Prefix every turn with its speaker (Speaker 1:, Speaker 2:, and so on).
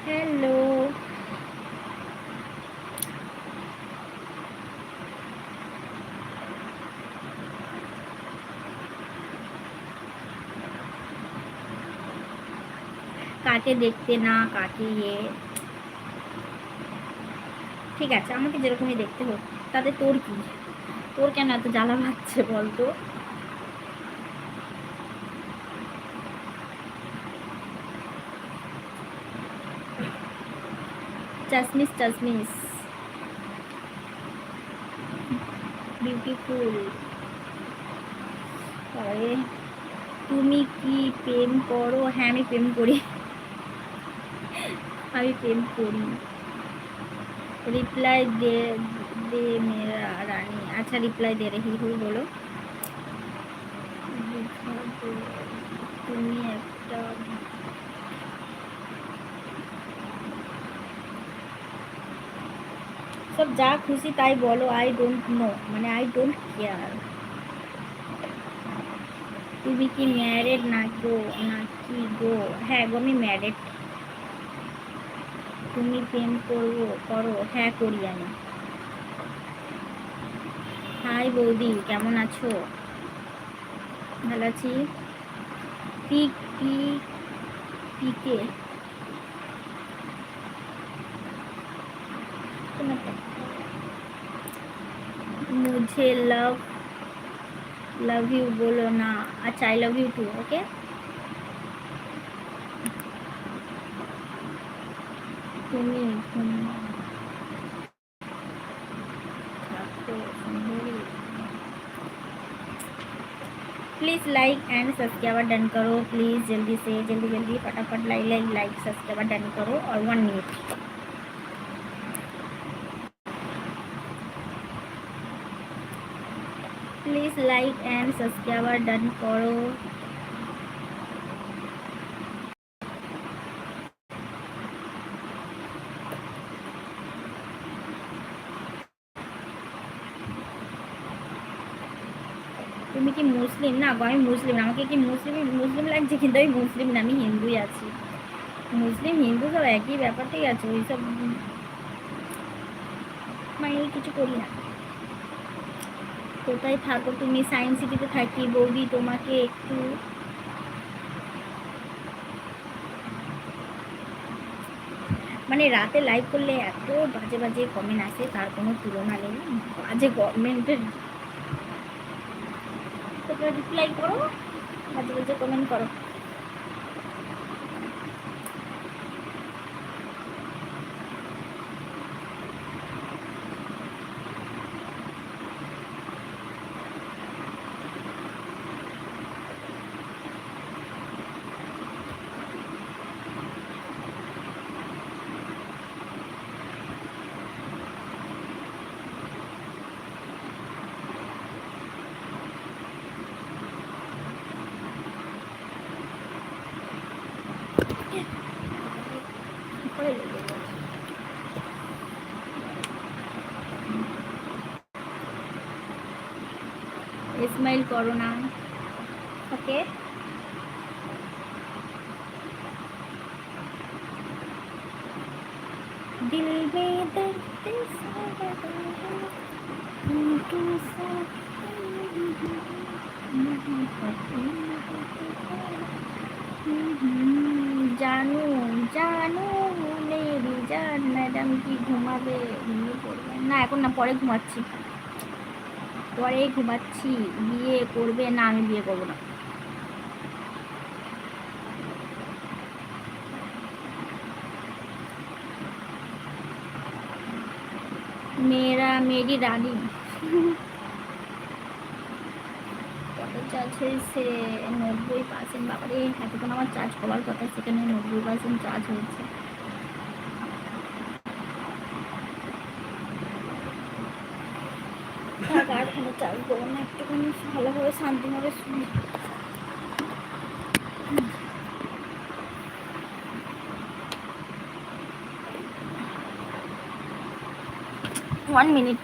Speaker 1: Hello, কাকে দেখতে না কাকে ঠিক আছে, আমাকে যেরকমই দেখতে হোক, তাতে তোর কি? তোর কেন এত জ্বালা লাগছে বলতো? চাশমিশ চাশমিশ বিউটিফুল। আরে তুমি কি প্রেম করো? হ্যাঁ, আমি প্রেম করি। আমি প্রেম করি। रिप्लाई दे दे मेरा रानी। अच्छा, रिप्लाई दे रही हूँ, बोलो। তুমি একটা সব যা খুশি তাই বলো, আই ডোন্ট নো, মানে আই ডোন্ট কেয়ার। তুমি কি ম্যারেড নাকি গো? হ্যাঁ গো, আমি ম্যারেড। তুমি প্রেম করো? হ্যাঁ করি আমি। হাই বৌদি, কেমন আছো? ভালো আছি। পিক পিক পিকে मुझे लव यू बोलो ना। अच्छा, I love you too. Okay, তুমি please like and subscribe done करो प्लीज़, जल्दी से जल्दी जल्दी फटाफट लाइक सब्सक्राइब डन करो। और 1 minute, please like and subscribe done करो। তুমি কি মুসলিম? না গো, আমি মুসলিম না। আমাকে কি মুসলিম লাগছে? কিন্তু আমি মুসলিম না, আমি হিন্দুই আছি। মুসলিম হিন্দু সব একই ব্যাপারটাই আছে, ওইসব মানে কিছু করি না। কোথায় থাকো তুমি? সায়েন্স সিটিতে থাকি বৌদি। তোমাকে একটু মানে রাতে লাইভ করলে এত বাজে বাজে কমেন্ট আসে, তার কোনো তুলনা নেই। বাজে গভর্নমেন্টের তোমরা রিপ্লাই করো, বাজে বাজে কমেন্ট করো। স্মাইল করো না। ওকে, दिल में दर्द জানু জানু মেরি জান। ম্যাডাম কি ঘুমাবে? ঘুমিয়ে পড়বেন না এখন? না, পরে ঘুমাচ্ছি, পরে ঘুমাচ্ছি। বিয়ে করবে না? আমি বিয়ে করবো না। मेरी रानी। কত চার্জ হয়েছে? 90%। বাবারে, এতক্ষণ আমার চার্জ করার কথা, সেখানে 90% চার্জ হয়েছে। আর কোনো চার্জ করবো না, একটুখানি ভালোভাবে শান্তিভাবে শুনি। 1 মিনিট।